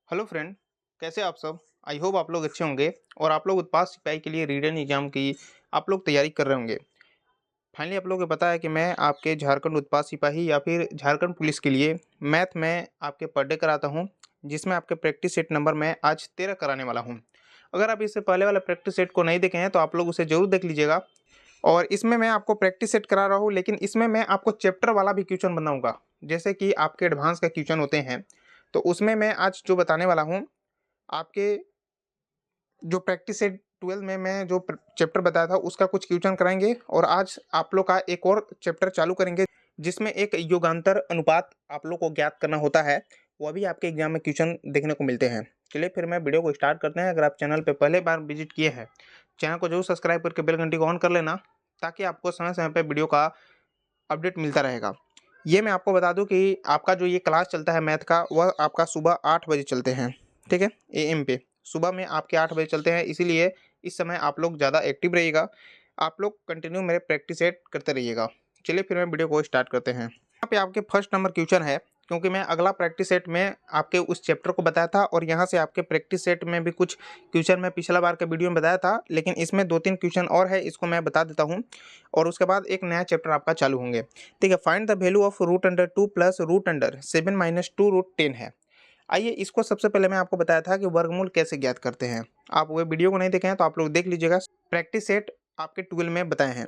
Hello friend, कैसे आप सब। आई होप आप लोग अच्छे होंगे और आप लोग उत्पाद सिपाही के लिए रिटन एग्जाम की आप लोग तैयारी कर रहे होंगे। फाइनली आप लोगों को पता है कि मैं आपके झारखंड उत्पाद सिपाही या फिर झारखंड पुलिस के लिए मैथ में आपके पर डे कराता हूं, जिसमें आपके प्रैक्टिस सेट नंबर मैं आज 13 कराने वाला हूं। अगर आप इससे पहले वाला प्रैक्टिस सेट को नहीं देखे हैं तो आप लोग उसे जरूर देख लीजिएगा। और इसमें मैं आपको प्रैक्टिस सेट करा रहा हूँ, लेकिन इसमें मैं आपको चैप्टर वाला भी क्वेश्चन बनाऊंगा। जैसे कि आपके एडवांस का क्वेश्चन होते हैं, तो उसमें मैं आज जो बताने वाला हूँ आपके जो प्रैक्टिस सेट 12 में मैं जो चैप्टर बताया था उसका कुछ क्वेश्चन कराएंगे। और आज आप लोग का एक और चैप्टर चालू करेंगे जिसमें एक योगांतर अनुपात आप लोग को ज्ञात करना होता है। वो भी आपके एग्जाम में क्वेश्चन देखने को मिलते हैं। चलिए फिर मैं वीडियो को स्टार्ट करते हैं। अगर आप चैनल पे पहले बार विजिट किए हैं, चैनल को जरूर सब्सक्राइब करके बेल घंटी को ऑन कर लेना, ताकि आपको समय समय पर वीडियो का अपडेट मिलता रहेगा। ये मैं आपको बता दूं कि आपका जो ये क्लास चलता है मैथ का, वह आपका सुबह 8 बजे चलते हैं। ठीक है, एएम पे सुबह में आपके 8 बजे चलते हैं, इसीलिए इस समय आप लोग ज़्यादा एक्टिव रहिएगा। आप लोग कंटिन्यू मेरे प्रैक्टिस सेट करते रहिएगा। चलिए फिर मैं वीडियो को स्टार्ट करते हैं। यहाँ पे आपके फर्स्ट नंबर क्वेश्चन है, क्योंकि मैं अगला प्रैक्टिस सेट में आपके उस चैप्टर को बताया था और यहाँ से आपके प्रैक्टिस सेट में भी कुछ क्वेश्चन मैं पिछला बार के वीडियो में बताया था, लेकिन इसमें 2-3 क्वेश्चन और है, इसको मैं बता देता हूँ और उसके बाद एक नया चैप्टर आपका चालू होंगे। ठीक है, find the value of root under 2 plus root under 7 minus 2 root 10 है। आइए इसको सबसे पहले मैं आपको बताया था कि वर्गमूल कैसे ज्ञात करते हैं। आप वो वीडियो को नहीं देखे हैं तो आप लोग देख लीजिएगा, प्रैक्टिस सेट आपके 12 में बताए हैं।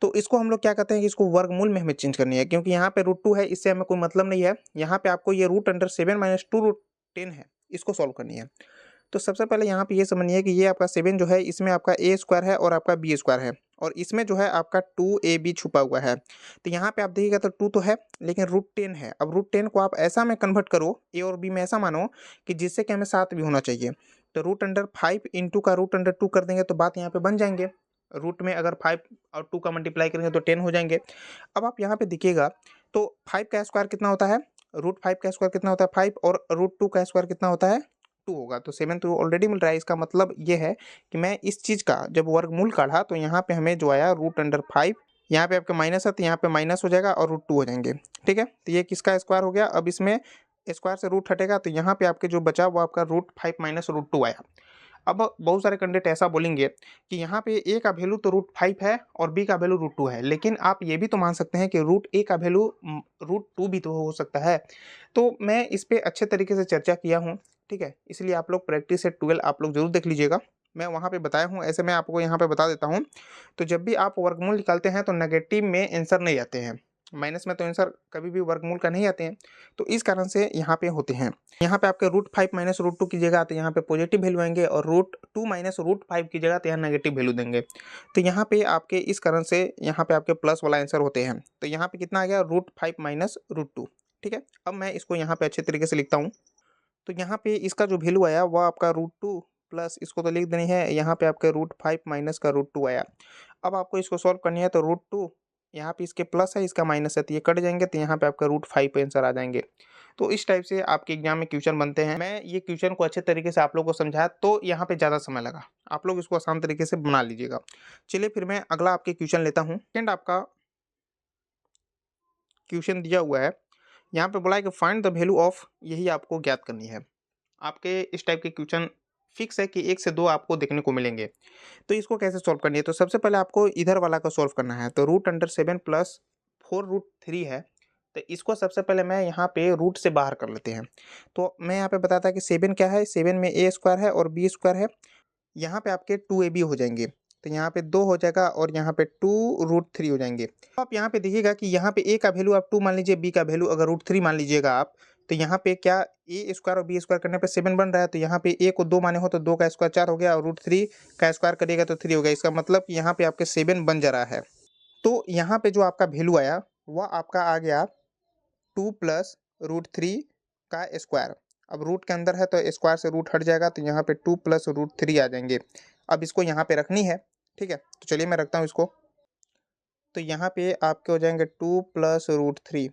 तो इसको हम लोग क्या कहते हैं कि इसको वर्गमूल में हमें चेंज करनी है, क्योंकि यहाँ पे रूट 2 है, इससे हमें कोई मतलब नहीं है। यहाँ पे आपको ये रूट अंडर 7 माइनस 2 रूट 10 है, इसको सॉल्व करनी है। तो सबसे पहले यहाँ पे ये समझिए कि ये आपका 7 जो है, इसमें आपका ए स्क्वायर है और आपका बी स्क्वायर है, और इसमें जो है आपका 2ab छुपा हुआ है। तो यहाँ पे आप देखिएगा तो 2 तो है, लेकिन रूट 10 है। अब रूट 10 को आप ऐसा में कन्वर्ट करो, ए और बी में ऐसा मानो कि जिससे कि हमें 7 भी होना चाहिए। तो रूट अंडर 5 इंटू का रूट अंडर 2 कर देंगे तो बात यहाँ पे बन जाएंगे। रूट में अगर 5 और 2 का मल्टीप्लाई करेंगे तो 10 हो जाएंगे। अब आप यहाँ पे देखिएगा तो 5 का स्क्वायर कितना होता है, रूट 5 का स्क्वायर कितना होता है 5, और रूट 2 का स्क्वायर कितना होता है 2 होगा। तो 7 तो ऑलरेडी मिल रहा है। इसका मतलब ये है कि मैं इस चीज़ का जब वर्गमूल काढ़ा तो यहाँ पे हमें जो आया रूट अंडर 5, यहाँ पे आपका माइनस है तो यहाँ पे माइनस हो जाएगा और रूट 2 हो जाएंगे। ठीक है, तो ये किसका स्क्वायर हो गया। अब इसमें स्क्वायर से रूट हटेगा तो यहाँ पे आपके जो बचा वो आपका रूट 5 माइनस रूट 2 आया। अब बहुत सारे कैंडिडेट ऐसा बोलेंगे कि यहाँ पे ए का वैल्यू तो रूट 5 है और बी का वैल्यू रूट 2 है, लेकिन आप ये भी तो मान सकते हैं कि रूट ए का वैल्यू रूट 2 भी तो हो सकता है। तो मैं इस पे अच्छे तरीके से चर्चा किया हूँ। ठीक है, इसलिए आप लोग प्रैक्टिस सेट 12 आप लोग जरूर देख लीजिएगा। मैं वहाँ पे बताया हूँ, ऐसे मैं आपको यहाँ पे बता देता हूँ। तो जब भी आप वर्गमूल निकालते हैं तो नेगेटिव में आंसर नहीं आते हैं, माइनस में तो आंसर कभी भी वर्गमूल का नहीं आते हैं। तो इस कारण से यहाँ पे होते हैं। यहाँ पे आपके रूट 5 माइनस रूट 2 की जगह तो यहाँ पे पॉजिटिव वैल्यू आएंगे, और रूट 2 माइनस रूट 5 की जगह तो यहाँ नेगेटिव वैल्यू देंगे। तो यहाँ पे आपके इस कारण से यहाँ पे आपके प्लस वाला आंसर होते हैं। तो यहाँ पे कितना आ गया रूट 5 माइनस रूट 2। ठीक है, अब मैं इसको यहाँ पे अच्छे तरीके से लिखता हूँ। तो यहाँ पे इसका जो वैल्यू आया वो आपका रूट 2 प्लस इसको तो लिख देनी है, यहाँ पे आपके रूट 5 माइनस का रूट 2 आया। अब आपको इसको सॉल्व करनी है तो रूट 2 यहाँ पे इसके प्लस है, इसका माइनस है, तो ये कट जाएंगे, तो यहाँ पे आपका रूट 5 आंसर आ जाएंगे। तो इस टाइप से आपके एग्जाम में क्वेश्चन बनते हैं। मैं ये क्वेश्चन को अच्छे तरीके से आप लोग को समझाया तो यहाँ पे ज़्यादा समय लगा, आप लोग इसको आसान तरीके से बना लीजिएगा। चलिए फिर मैं अगला आपके क्वेश्चन लेता हूँ। सेकंड आपका क्वेश्चन दिया हुआ है, यहाँ पे बोला है कि फाइंड द वैल्यू ऑफ, यही आपको ज्ञात करनी है। आपके इस टाइप के क्वेश्चन फिक्स है कि 1 से 2 आपको देखने को मिलेंगे। तो इसको कैसे सॉल्व करनी है, तो सबसे पहले आपको इधर वाला का सॉल्व करना है। तो रूट अंडर 7 प्लस 4 रूट 3 है, तो इसको सबसे पहले मैं यहाँ पे रूट से बाहर कर लेते हैं। तो मैं यहाँ पे बताता कि 7 क्या है, 7 में ए स्क्वायर है और बी स्क्वायर है, यहाँ पे आपके 2ab हो जाएंगे। तो यहाँ पे 2 हो जाएगा और यहाँ पे 2 रूट 3 हो जाएंगे। तो आप यहाँ पे देखिएगा कि यहाँ पे ए का वैल्यू आप 2 मान लीजिए, बी का वैल्यू अगर रूट 3 मान लीजिएगा आप, तो यहाँ पे क्या ए स्क्वायर और बी स्क्वायर करने पे 7 बन रहा है। तो यहाँ पे ए को 2 माने हो तो 2 का स्क्वायर 4 हो गया, और रूट 3 का स्क्वायर करिएगा तो 3 हो गया। इसका मतलब कि यहाँ पे आपके 7 बन जा रहा है। तो यहाँ पे जो आपका वैल्यू आया वह आपका आ गया 2 प्लस रूट 3 का स्क्वायर। अब रूट के अंदर है तो स्क्वायर से रूट हट जाएगा, तो यहाँ पे 2 प्लस रूट 3 आ जाएंगे। अब इसको यहाँ पे रखनी है। ठीक है, तो चलिए मैं रखता हूँ इसको। तो यहाँ पे आपके हो जाएंगे 2 प्लस रूट 3।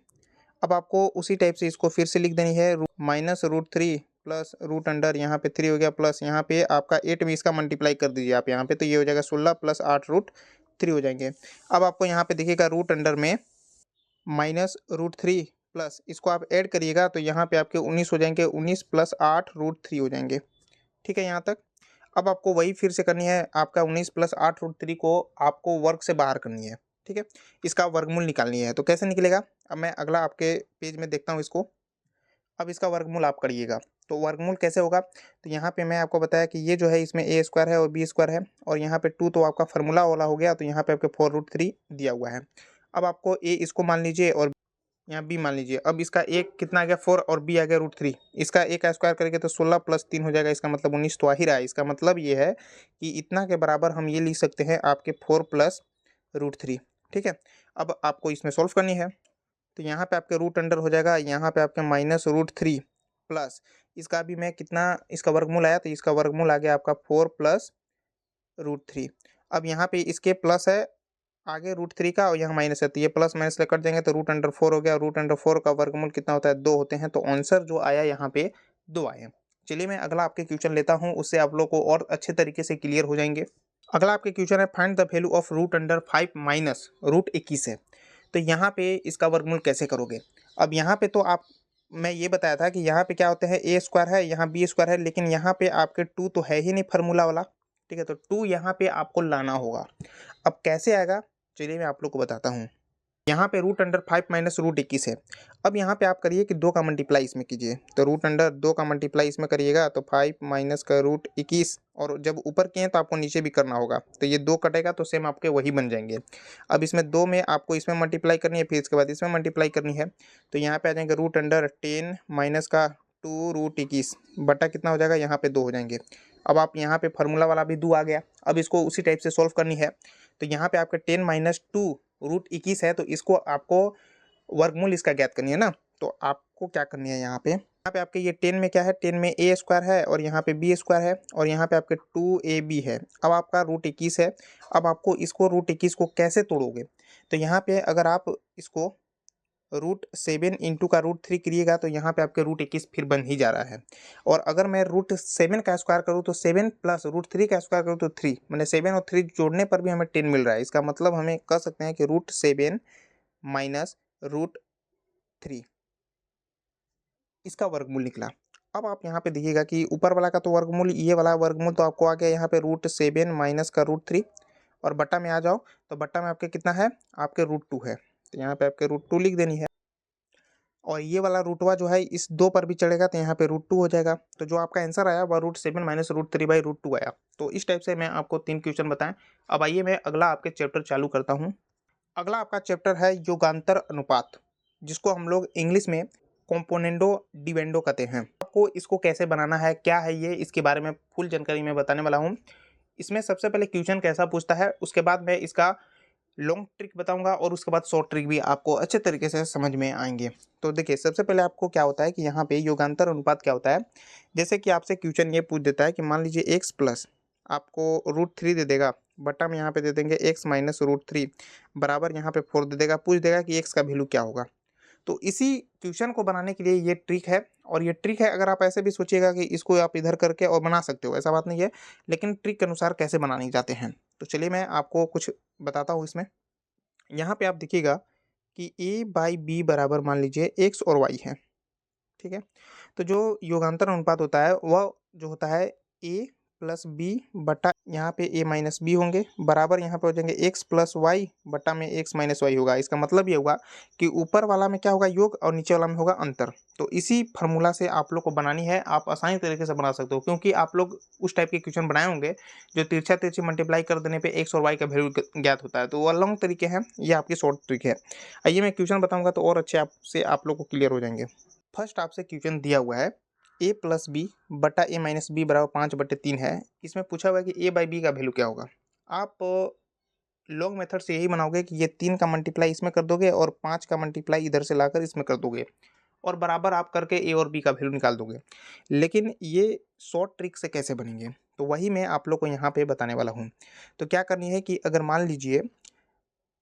अब आपको उसी टाइप से इसको फिर से लिख देनी है, minus root 3 plus root under यहाँ पे 3 हो गया, प्लस यहाँ पे आपका 8 में इसका मल्टीप्लाई कर दीजिए आप यहाँ पे, तो ये हो जाएगा 16 प्लस 8 रूट 3 हो जाएंगे। अब आपको यहाँ पे देखिएगा रूट अंडर में माइनस रूट 3 प्लस इसको आप ऐड करिएगा तो यहाँ पे आपके 19 हो जाएंगे, 19 प्लस 8 √3 हो जाएंगे। ठीक है यहाँ तक। अब आपको वही फिर से करनी है, आपका 19 प्लस 8 √3 को आपको वर्ग से बाहर करनी है। ठीक है, इसका वर्गमूल निकालनी है। तो कैसे निकलेगा, अब मैं अगला आपके पेज में देखता हूँ इसको। अब इसका वर्गमूल आप करिएगा, तो वर्गमूल कैसे होगा, तो यहाँ पे मैं आपको बताया कि ये जो है इसमें ए स्क्वायर है और बी स्क्वायर है, और यहाँ पे 2 तो आपका फार्मूला वाला हो गया, तो यहाँ पे आपके 4 √3 दिया हुआ है। अब आपको ए इसको मान लीजिए और यहाँ बी मान लीजिए। अब इसका ए कितना आ गया 4 और बी आ गया √3। इसका ए का स्क्वायर करेंगे तो 16 प्लस 3 हो जाएगा, इसका मतलब 19 तो आ ही रहा है। इसका मतलब ये है कि इतना के बराबर हम ये लिख सकते हैं आपके 4 प्लस √3। ठीक है, अब आपको इसमें सॉल्व करनी है, तो यहाँ पे आपके रूट अंडर हो जाएगा, यहाँ पे आपके -√3 प्लस इसका भी मैं कितना इसका वर्गमूल आया, तो इसका वर्गमूल आ गया आपका 4 प्लस √3। अब यहाँ पे इसके प्लस है आगे √3 का और यहाँ माइनस है, तो ये प्लस माइनस कट देंगे तो √4 हो गया। √4 का वर्गमूल कितना होता है, 2 होते हैं। तो आंसर जो आया यहाँ पे 2 आए। चलिए मैं अगला आपके क्वेश्चन लेता हूँ, उससे आप लोग को और अच्छे तरीके से क्लियर हो जाएंगे। अगला आपके क्वेश्चन है find the value of √5 minus √21 है। तो यहाँ पे इसका वर्गमूल कैसे करोगे। अब यहाँ पे तो आप मैं ये बताया था कि यहाँ पे क्या होते हैं, ए स्क्वायर है, यहाँ बी स्क्वायर है, लेकिन यहाँ पे आपके 2 तो है ही नहीं फार्मूला वाला। ठीक है, तो 2 यहाँ पे आपको लाना होगा। अब कैसे आएगा, चलिए मैं आप लोग को बताता हूँ। यहाँ पे √5 माइनस √21 है। अब यहाँ पे आप करिए कि 2 का मल्टीप्लाई इसमें कीजिए, तो √2 का मल्टीप्लाई इसमें करिएगा तो 5 माइनस का √21, और जब ऊपर किए तो आपको नीचे भी करना होगा, तो ये 2 कटेगा तो सेम आपके वही बन जाएंगे। अब इसमें 2 में आपको इसमें मल्टीप्लाई करनी है, फिर इसके बाद इसमें मल्टीप्लाई करनी है, तो यहाँ पे आ जाएंगे √10 माइनस का 2 √21 बटा कितना हो जाएगा, यहाँ पे 2 हो जाएंगे। अब आप यहाँ पे फार्मूला वाला भी 2 आ गया। अब इसको उसी टाइप से सॉल्व करनी है, तो यहाँ पे आपके 10 माइनस 2 √21 है, तो इसको आपको वर्गमूल इसका ज्ञात करनी है ना। तो आपको क्या करनी है, यहाँ पे आपके ये 10 में क्या है, 10 में ए स्क्वायर है और यहाँ पे बी स्क्वायर है और यहाँ पे आपके 2ab है। अब आपका √21 है। अब आपको इसको √21 को कैसे तोड़ोगे, तो यहाँ पे अगर आप इसको √7 इंटू का √3 करिएगा तो यहाँ पे आपके √21 फिर बन ही जा रहा है। और अगर मैं √7 का स्क्वायर करूँ तो 7 प्लस √3 का स्क्वायर करूँ तो 3, मैंने 7 और 3 जोड़ने पर भी हमें 10 मिल रहा है। इसका मतलब हमें कह सकते हैं कि √7 माइनस √3 इसका वर्गमूल निकला। अब आप यहाँ पे देखिएगा कि ऊपर वाला का तो वर्गमूल, ये वाला वर्गमूल तो आपको आ गया यहाँ पे √7 माइनस का √3, और बट्टा में आ जाओ तो बट्टा में आपके कितना है, आपके √2 है, तो यहाँ पे आपके √2 लिख देनी है। और ये वाला रूटवा जो है इस 2 पर भी चढ़ेगा तो यहाँ पे √2 हो जाएगा। तो जो आपका आंसर आया वह √7 माइनस √3/√2 आया। तो इस टाइप से मैं आपको 3 क्वेश्चन बताएं। अब आइए मैं अगला आपके चैप्टर चालू करता हूँ। अगला आपका चैप्टर है योगांतर अनुपात, जिसको हम लोग इंग्लिश में कॉम्पोनेंडो डिवेंडो कहते हैं। आपको इसको कैसे बनाना है, क्या है ये, इसके बारे में फुल जानकारी मैं बताने वाला हूँ। इसमें सबसे पहले क्वेश्चन कैसा पूछता है, उसके बाद मैं इसका लॉन्ग ट्रिक बताऊंगा और उसके बाद शॉर्ट ट्रिक भी आपको अच्छे तरीके से समझ में आएंगे। तो देखिए सबसे पहले आपको क्या होता है कि यहाँ पे योगांतर अनुपात क्या होता है। जैसे कि आपसे क्वेश्चन ये पूछ देता है कि मान लीजिए x प्लस आपको √3 दे देगा, बटा में यहाँ पे दे देंगे x माइनस √3 बराबर यहाँ पे 4 दे देगा, पूछ देगा कि x का वैल्यू क्या होगा। तो इसी क्वेश्चन को बनाने के लिए ये ट्रिक है। और ये ट्रिक है, अगर आप ऐसे भी सोचिएगा कि इसको आप इधर करके और बना सकते हो, ऐसा बात नहीं है, लेकिन ट्रिक के अनुसार कैसे बनाने जाते हैं। तो चलिए मैं आपको कुछ बताता हूँ इसमें। यहाँ पे आप देखिएगा कि a/b बराबर मान लीजिए x और y है। ठीक है, तो जो योगांतर अनुपात होता है वह जो होता है a प्लस बी बटा यहाँ पे a माइनस बी होंगे, बराबर यहाँ पे हो जाएंगे x प्लस वाई बटा में x माइनस वाई होगा। इसका मतलब ये होगा कि ऊपर वाला में क्या होगा, योग, और नीचे वाला में होगा अंतर। तो इसी फार्मूला से आप लोग को बनानी है, आप आसानी तरीके से बना सकते हो, क्योंकि आप लोग उस टाइप के क्वेश्चन बनाए होंगे जो तिरछा तिरछी मल्टीप्लाई कर देने पे x और y का वैल्यू ज्ञात होता है। तो वो लॉन्ग तरीके हैं, ये आपकी शॉर्ट ट्रिक है। आइए मैं क्वेश्चन बताऊंगा तो और अच्छे आपसे आप लोग को क्लियर हो जाएंगे। फर्स्ट आपसे क्वेश्चन दिया हुआ है a प्लस बी बटा a माइनस बी बराबर 5/3 है। इसमें पूछा हुआ है कि a बाई बी का वैल्यू क्या होगा। आप लॉन्ग मेथड से यही बनाओगे कि ये 3 का मल्टीप्लाई इसमें कर दोगे और 5 का मल्टीप्लाई इधर से लाकर इसमें कर दोगे, और बराबर आप करके a और b का वैल्यू निकाल दोगे। लेकिन ये शॉर्ट ट्रिक से कैसे बनेंगे, तो वही मैं आप लोग को यहाँ पे बताने वाला हूँ। तो क्या करनी है कि अगर मान लीजिए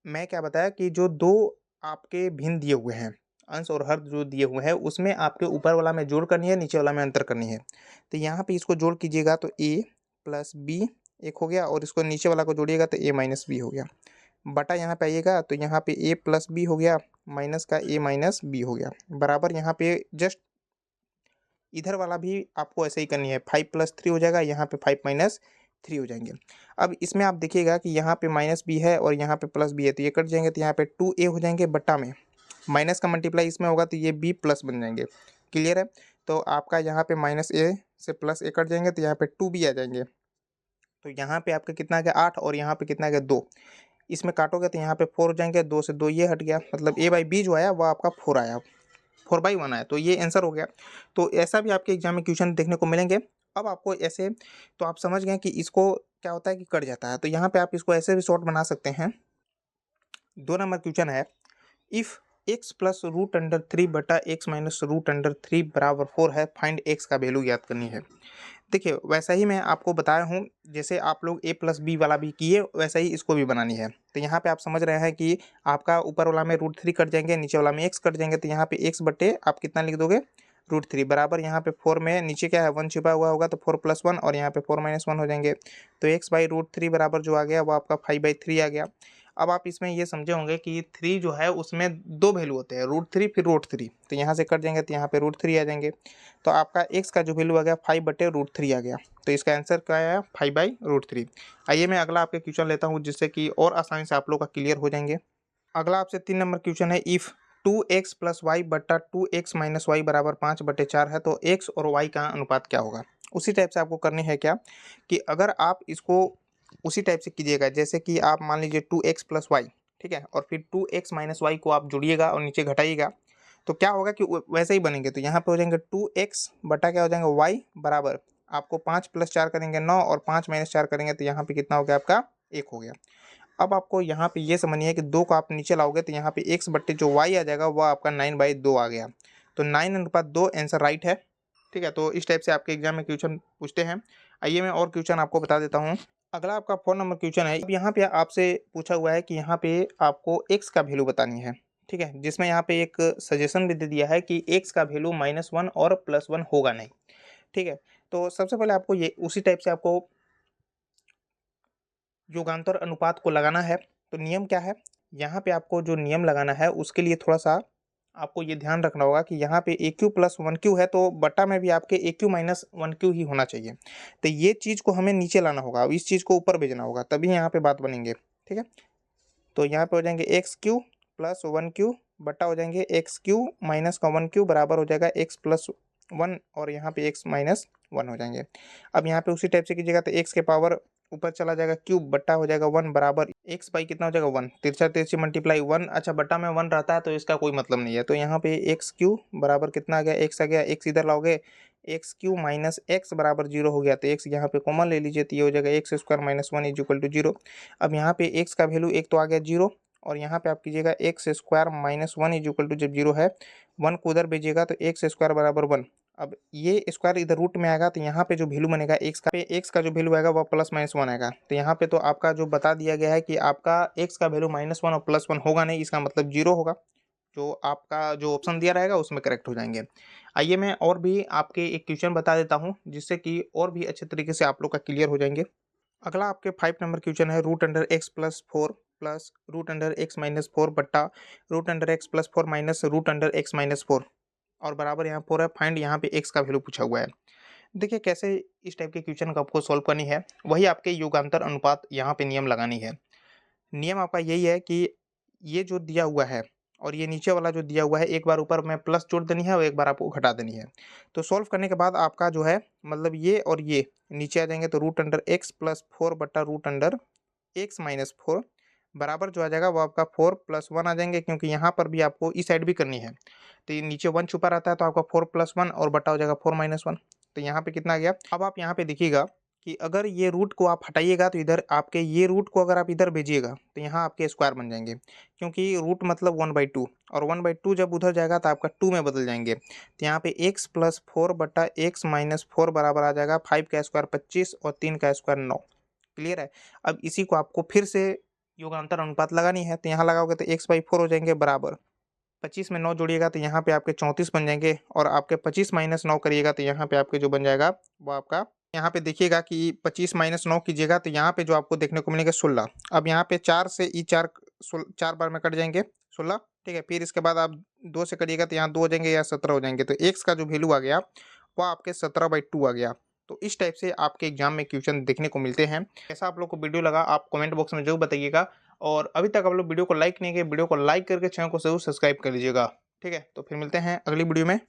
मैं क्या बताया कि जो 2 आपके भिन्न दिए हुए हैं, अंश और हर जो दिए हुए हैं, उसमें आपके ऊपर वाला में जोड़ करनी है, नीचे वाला में अंतर करनी है। तो यहाँ पे इसको जोड़ कीजिएगा तो a प्लस बी एक हो गया, और इसको नीचे वाला को जोड़िएगा तो a माइनस बी हो गया, बटा यहाँ पे आइएगा तो यहाँ पे ए प्लस बी हो गया, माइनस का ए माइनस बी हो गया, बराबर यहाँ पे जस्ट इधर वाला भी आपको ऐसे ही करनी है, 5+3 हो जाएगा, यहाँ पे 5-3 हो जाएंगे। अब इसमें आप देखिएगा कि यहाँ पे माइनस बी है और यहाँ पे प्लस बी है, तो ये कट जाएंगे, तो यहाँ पे 2a हो जाएंगे बट्टा में माइनस का मल्टीप्लाई इसमें होगा तो ये b प्लस बन जाएंगे। क्लियर है? तो आपका यहाँ पे -a से +a कट जाएंगे तो यहाँ पे 2b आ जाएंगे। तो यहाँ पे आपका कितना आ गया 8 और यहाँ पे कितना आ गया 2। इसमें काटोगे तो यहाँ पे 4 हो जाएंगे, 2 से 2 ये हट गया, मतलब a/b जो आया वो आपका 4 आया, 4/1 आया, तो ये आंसर हो गया। तो ऐसा भी आपके एग्जाम में क्वेश्चन देखने को मिलेंगे। अब आपको ऐसे तो आप समझ गए कि इसको क्या होता है कि कट जाता है, तो यहाँ पे आप इसको ऐसे भी शॉर्ट बना सकते हैं। 2 नंबर क्वेश्चन है, if x plus root under 3 बटा x माइनस रूट अंडर 3 बराबर 4 है, फाइंड x का वैल्यू ज्ञात करनी है। देखिए वैसा ही मैं आपको बताया हूँ, जैसे आप लोग a प्लस बी वाला भी किए वैसा ही इसको भी बनानी है। तो यहाँ पे आप समझ रहे हैं कि आपका ऊपर वाला में √3 कट जाएंगे, नीचे वाला में x कट जाएंगे, तो यहाँ पे x बटे आप कितना लिख दोगे √3 बराबर यहाँ पे 4 में नीचे क्या है 1 छिपा हुआ होगा तो 4 + 1 और यहाँ पे 4 - 1 हो जाएंगे। तो x/√3 बराबर जो आ गया वो आपका 5/3 आ गया। अब आप इसमें ये समझे होंगे कि 3 जो है उसमें 2 वैल्यू होते हैं, √3 फिर √3, तो यहाँ से कट जाएंगे तो यहाँ पे √3 आ जाएंगे। तो आपका x का जो वैल्यू आ गया 5/√3 आ गया, तो इसका आंसर क्या आया 5/√3। आइए मैं अगला आपके क्वेश्चन लेता हूँ जिससे कि और आसानी से आप लोग का क्लियर हो जाएंगे। अगला आपसे 3 नंबर क्वेश्चन है, इफ़ 2x + y बटा 2x - y बराबर 5/4 है तो x और y का अनुपात क्या होगा। उसी टाइप से आपको करनी है क्या कि अगर आप इसको उसी टाइप से कीजिएगा, जैसे कि आप मान लीजिए 2x + y, ठीक है, और फिर 2x - y को आप जोड़िएगा और नीचे घटाइएगा, तो क्या होगा कि वैसे ही बनेंगे। तो यहाँ पे हो जाएंगे 2x बटा क्या हो जाएंगे y बराबर आपको 5 + 4 करेंगे 9 और 5 - 4 करेंगे तो यहाँ पे कितना हो गया आपका 1 हो गया। अब आपको यहाँ पे ये समझनी है कि 2 को आप नीचे लाओगे तो यहाँ पे x बट्टे जो y आ जाएगा वो आपका 9/2 आ गया। तो 9:2 आंसर राइट है। ठीक है, तो इस टाइप से आपके एग्जाम में क्वेश्चन पूछते हैं। आइए मैं और क्वेश्चन आपको बता देता हूँ। अगला आपका 4 नंबर क्वेश्चन है। अब यहाँ पे आपसे पूछा हुआ है कि यहाँ पे आपको x का वैल्यू बतानी है। ठीक है, जिसमें यहाँ पे एक सजेशन भी दे दिया है कि x का वैल्यू -1 और +1 होगा नहीं। ठीक है, तो सबसे पहले आपको ये उसी टाइप से आपको युगांतर अनुपात को लगाना है। तो नियम क्या है, यहाँ पे आपको जो नियम लगाना है उसके लिए थोड़ा सा आपको ये ध्यान रखना होगा कि यहाँ पे AQ + 1Q है तो बटा में भी आपके AQ - 1Q ही होना चाहिए। तो ये चीज़ को हमें नीचे लाना होगा, अब इस चीज़ को ऊपर भेजना होगा तभी यहाँ पे बात बनेंगे। ठीक है, तो यहाँ पे हो जाएंगे XQ + 1Q बटा हो जाएंगे XQ - 1Q बराबर हो जाएगा x + 1 और यहाँ पे x - 1 हो जाएंगे। अब यहाँ पे उसी टाइप से कीजिएगा तो x के पावर ऊपर चला जाएगा क्यूब बट्टा हो जाएगा 1 बराबर x बाई कितना हो जाएगा 1, तिरछा तिरछी मल्टीप्लाई 1। अच्छा बट्टा में 1 रहता है तो इसका कोई मतलब नहीं है। तो यहाँ पे एक्स क्यू बराबर कितना आ गया x आ गया, x इधर लाओगे XQ - x बराबर 0 हो गया, तो x यहाँ पे कॉमन ले लीजिए तो ये हो जाएगा x² - 1 = 0। अब यहाँ पे x का वैल्यू एक तो आ गया 0 और यहाँ पे आप कीजिएगा x² - 1 जब 0 है 1 को उधर भेजिएगा तो x² बराबर 1। अब ये स्क्वायर इधर रूट में आएगा तो यहाँ पे जो वैल्यू बनेगा x का जो वैल्यू आएगा वो +-1 आएगा। तो यहाँ पे तो आपका जो बता दिया गया है कि आपका x का वैल्यू -1 और +1 होगा नहीं, इसका मतलब 0 होगा। जो आपका जो ऑप्शन दिया रहेगा उसमें करेक्ट हो जाएंगे। आइए मैं और भी आपके एक क्वेश्चन बता देता हूँ जिससे कि और भी अच्छे तरीके से आप लोग का क्लियर हो जाएंगे। अगला आपके 5 नंबर क्वेश्चन है, √x + 4 प्लस √x - 4 बट्टा √x + 4 माइनस √x - 4 और बराबर यहाँ 4 है। फाइंड यहाँ पे x का वैल्यू पूछा हुआ है। देखिए कैसे इस टाइप के क्वेश्चन को आपको सॉल्व करनी है, वही आपके युगांतर अनुपात यहाँ पे नियम लगानी है। नियम आपका यही है कि ये जो दिया हुआ है और ये नीचे वाला जो दिया हुआ है एक बार ऊपर में प्लस जोड़ देनी है और एक बार आपको घटा देनी है। तो सॉल्व करने के बाद आपका जो है मतलब ये और ये नीचे आ जाएंगे तो √x + 4 बट्टा √x - 4 बराबर जो आ जाएगा वो आपका 4 + 1 आ जाएंगे, क्योंकि यहाँ पर भी आपको इस साइड भी करनी है। तो ये नीचे 1 छुपा रहता है तो आपका 4 + 1 और बटा हो जाएगा 4 - 1। तो यहाँ पे कितना आ गया। अब आप यहाँ पे देखिएगा कि अगर ये रूट को आप हटाइएगा तो इधर आपके ये रूट को अगर आप इधर भेजिएगा तो यहाँ आपके स्क्वायर बन जाएंगे, क्योंकि रूट मतलब 1/2 और 1/2 जब उधर जाएगा तो आपका 2 में बदल जाएंगे। तो यहाँ पे x + 4 बटा x - 4 बराबर आ जाएगा 5 का स्क्वायर 25 और 3 का स्क्वायर 9। क्लियर है। अब इसी को आपको फिर से योगांतर अनुपात लगानी है, तो यहाँ लगाओगे तो x/4 हो जाएंगे बराबर 25 में 9 जोड़िएगा तो यहाँ पे आपके 34 बन जाएंगे और आपके 25 - 9 करिएगा तो यहाँ पे आपके जो बन जाएगा वो आपका यहाँ पे देखिएगा कि 25 माइनस 9 कीजिएगा तो यहाँ पे जो आपको देखने को मिलेगा 16। अब यहाँ पे 4 से ई 4 4 बार में कट जाएंगे 16, ठीक है। फिर इसके बाद आप 2 से करिएगा तो यहाँ 2 हो जाएंगे या 17 हो जाएंगे, तो एक्स का जो वैल्यू आ गया वो आपके 17/2 आ गया। तो इस टाइप से आपके एग्जाम में क्वेश्चन देखने को मिलते हैं। ऐसा आप लोग को वीडियो लगा आप कमेंट बॉक्स में जरूर बताइएगा, और अभी तक आप लोग वीडियो को लाइक नहीं किए, वीडियो को लाइक करके चैनल को जरूर सब्सक्राइब कर लीजिएगा, ठीक है। तो फिर मिलते हैं अगली वीडियो में।